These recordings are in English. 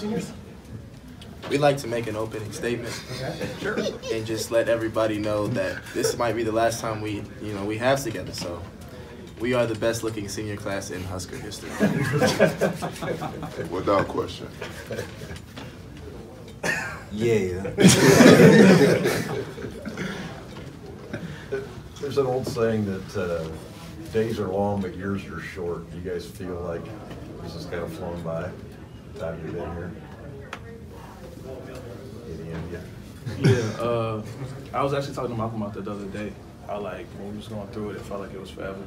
We like to make an opening statement, sure, and just let everybody know that this might be the last time we have together. So, we are the best-looking senior class in Husker history. Without question. Yeah. There's an old saying that days are long, but years are short. Do you guys feel like this has kind of flown by the time you've been here? Yeah, I was actually talking to Malcolm about that the other day. How when we was going through it, it felt like it was forever.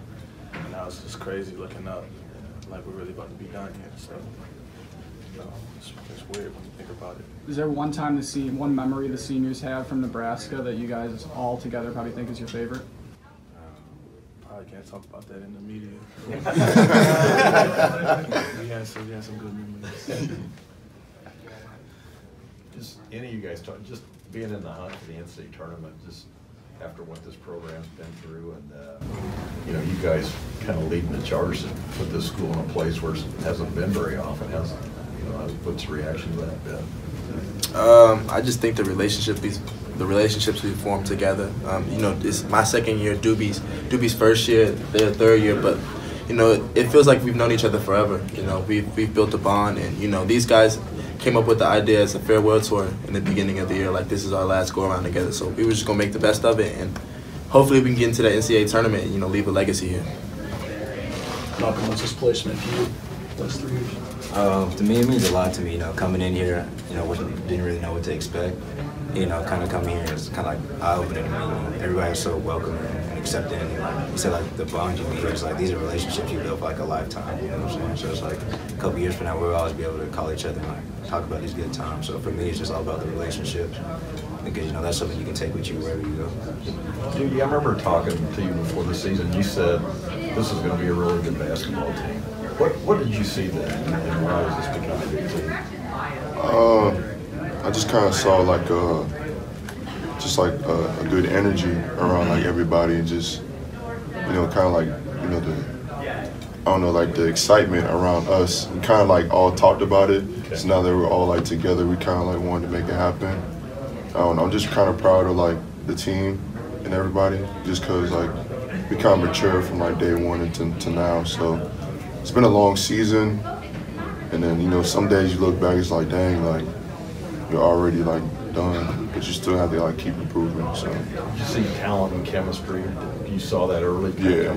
And now it's just crazy looking up, like we're really about to be done here. So, it's weird when you think about it. Is there one memory the seniors have from Nebraska that you guys all together probably think is your favorite? Probably can't talk about that in the media. we had some good memories. Just any of you guys talk, just being in the hunt for the NCAA tournament, just after what this program's been through, and you guys kind of leading the charge to put this school in a place where it hasn't been very often, hasn't it? What's the reaction to that been? I just think the relationships we formed together. It's my second year, Doobie's first year, their third year, but it feels like we've known each other forever. We've built a bond, and these guys came up with the idea as a farewell tour in the beginning of the year, like this is our last go around together. So we were just gonna make the best of it, and hopefully we can get into the NCAA tournament and leave a legacy here. Malcolm, what's this placement for you? Last 3 years. To me, it means a lot to me. Coming in here, didn't really know what to expect. Kind of coming here is kind of like eye-opening to me. Everybody was so welcoming and accepting. And you said the bond you meet here is these are relationships you build for a lifetime. You know what I'm saying? So it's a couple years from now, we'll always be able to call each other and talk about these good times. So for me, it's just all about the relationships. Because that's something you can take with you wherever you go. Doobie, I remember talking to you before the season. You said this is going to be a really good basketball team. What did you see then, and why is this becoming a good team? I just kind of saw a good energy around everybody, and just the excitement around us. We kind of all talked about it. Okay. So now that we're all together, we kind of wanted to make it happen. I'm just kind of proud of the team and everybody, just because we kind of matured from day one to now. So it's been a long season, and then some days you look back, it's dang, you're already done, but you still have to keep improving. So did you see talent and chemistry? You saw that early? Yeah.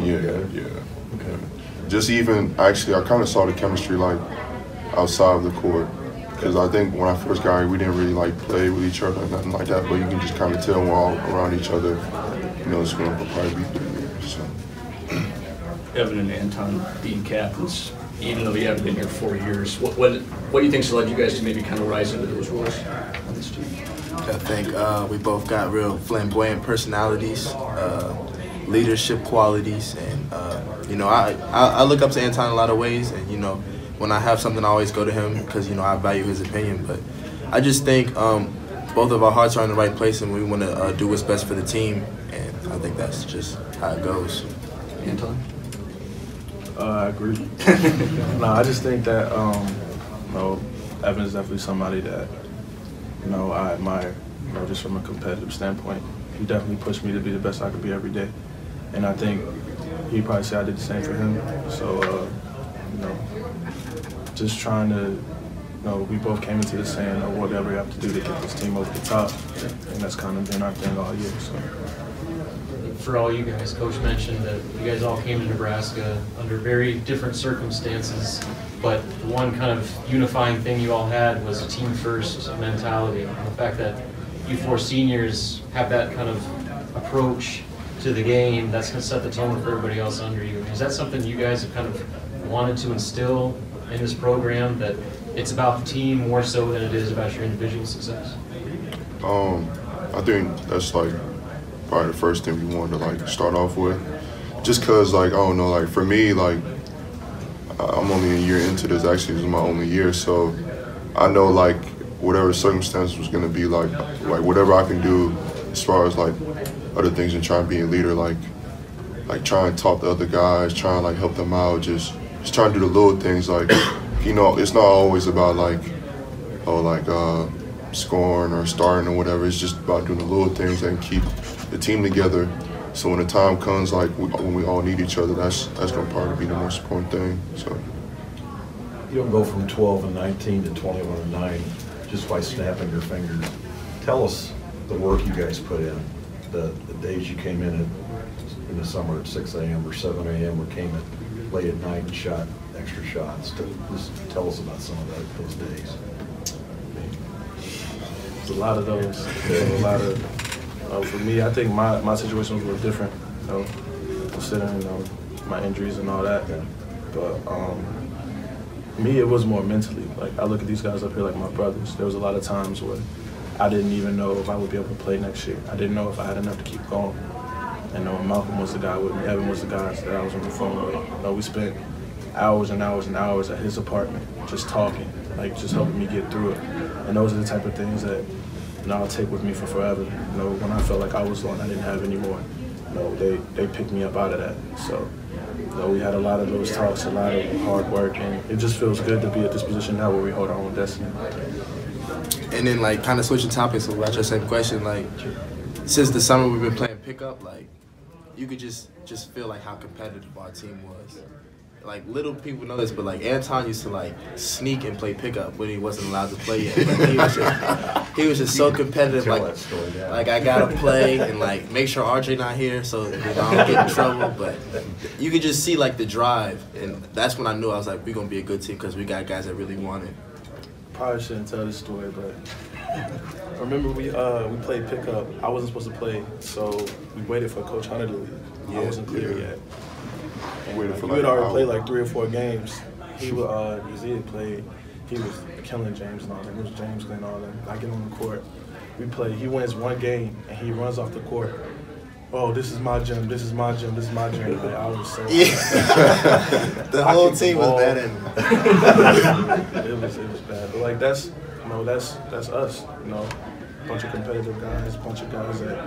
Okay. Just actually, I kind of saw the chemistry outside of the court, because I think when I first got here, we didn't really play with each other or nothing like that. But you can just kind of tell we're all around each other. It's going to probably be 3 years. So. Evan and Anton being captains, even though you haven't been here 4 years, what do you think's led you guys to maybe kind of rise into those roles on this team? I think we both got real flamboyant personalities, leadership qualities, and I look up to Anton in a lot of ways, and when I have something, I always go to him because I value his opinion. But I just think both of our hearts are in the right place, and we want to do what's best for the team, and I think that's just how it goes. Anton? I agree. No, I just think that Evan is definitely somebody that I admire. Just from a competitive standpoint, he definitely pushed me to be the best I could be every day, and I think he'd probably say I did the same for him. So just trying to. We both came into this saying whatever we have to do to get this team over the top, and that's kind of been our thing all year. So. For all you guys, Coach mentioned that you guys all came to Nebraska under very different circumstances, but one kind of unifying thing you all had was a team-first mentality. And the fact that you four seniors have that kind of approach to the game, that's going to set the tone for everybody else under you. Is that something you guys have kind of wanted to instill in this program, that it's about the team more so than it is about your individual success? I think that's probably the first thing we wanted to start off with, just because I don't know, for me, I'm only a year into this. Actually, this is my only year, so I know whatever the circumstances was going to be, whatever I can do as far as other things, and trying to be a leader, trying to talk to other guys, trying to help them out, just trying to do the little things, it's not always about like scoring or starting or whatever. It's just about doing the little things that can keep the team together. So when the time comes, like when we all need each other, that's gonna probably be the most important thing. So You don't go from 12-19 to 21-9 just by snapping your fingers. Tell us the work you guys put in, the days you came in the summer at 6 a.m. or 7 a.m. or came in late at night and shot extra shots. Just tell us about some of those days. There's a lot of those. There's a lot of, for me, I think my situations were different, considering my injuries and all that. But me, it was more mentally. Like, I look at these guys up here like my brothers. There was a lot of times where I didn't even know if I would be able to play next year. I didn't know if I had enough to keep going. And Malcolm was the guy with me. Evan was the guy that I was on the phone with. We spent hours and hours and hours at his apartment just talking, like just helping me get through it. And those are the type of things that I'll take with me for forever. When I felt like I was gone, I didn't have any more. They picked me up out of that. So we had a lot of those talks, a lot of hard work, and it just feels good to be at this position now where we hold our own destiny. And then, like, kind of switching topics about your same question, like, since the summer we've been playing pickup, like, you could just feel like how competitive our team was. Like, little people know this, but like Anton used to like sneak and play pickup when he wasn't allowed to play yet. He was just so competitive. Like I gotta play and like make sure RJ not here so I don't get in trouble. But you could just see like the drive, and that's when I knew I was like, we're gonna be a good team because we got guys that really want it. Probably shouldn't tell this story, but I remember we played pickup. I wasn't supposed to play, so we waited for Coach Hunter to leave. I wasn't clear yet. And we had already played like 3 or 4 games. He played. He was killing James and all that. It was James and all that. I get on the court. We play. He wins 1 game and he runs off the court. Oh, this is my gym. This is my gym. This is my gym. Like, I was so. The whole team was bad at it was bad. But like that's us. A bunch of competitive guys, a bunch of guys that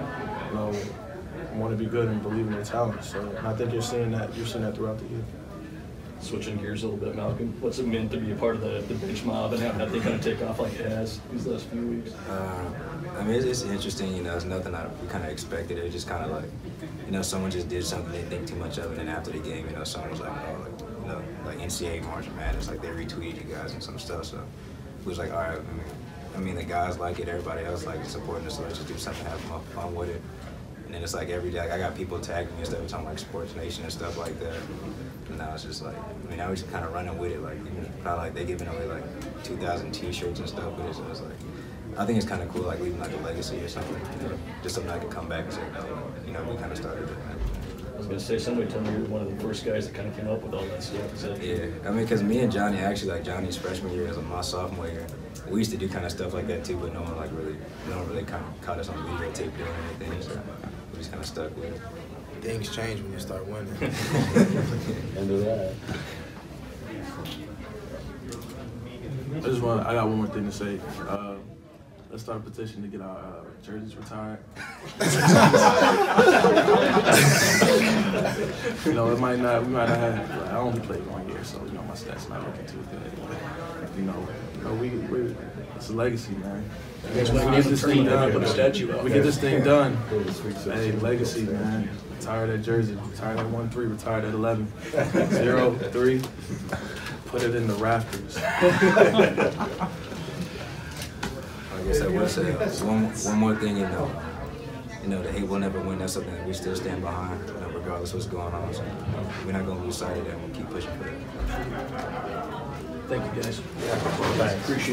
want to be good and believe in their talent. So I think you're seeing that throughout the year. Switching gears a little bit, Malcolm, what's it meant to be a part of the bench mob and having that thing kind of take off like it has these last few weeks? I mean, it's interesting, it's nothing we kind of expected. It was just kind of like, someone just did something, they think too much of it, and after the game, someone was like, like NCAA March Madness, like they retweeted you guys and some stuff, so it was like, all right, I mean, the guys like it, everybody else like supporting us, so let's just do something, have fun with it. And then it's like every day, like I got people tagging me and stuff, talking like Sports Nation and stuff like that. And now it's just like, now we're just kind of running with it. Like, probably like they giving away like 2,000 T-shirts and stuff with it. So it's like, I think it's kind of cool, like leaving like a legacy or something. Just something I could come back and say, we kind of started it. I was gonna say, somebody told me you're one of the first guys that kind of came up with all that stuff. Yeah, I mean, because me and Johnny, actually, like Johnny's freshman year, as my sophomore year, we used to do kind of stuff like that too, but no one really kind of caught us on videotape doing anything. So we just kind of stuck with it. Things change when you start winning. Into that. I got one more thing to say. Let's start a petition to get our jerseys retired. We might not have. I only played 1 year, so my stats not looking too good. It's a legacy, man. You guys want to get this thing done, put a statue up. We get this thing done. Hey, legacy, man. Retire that jersey. Retire that 1-3. Retire that 11. 0-3. Put it in the rafters. I guess I will say one more thing, the hate will never win. That's something that we still stand behind, regardless of what's going on. So, we're not going to lose sight of that. We'll keep pushing for it. Thank you, guys. Appreciate it.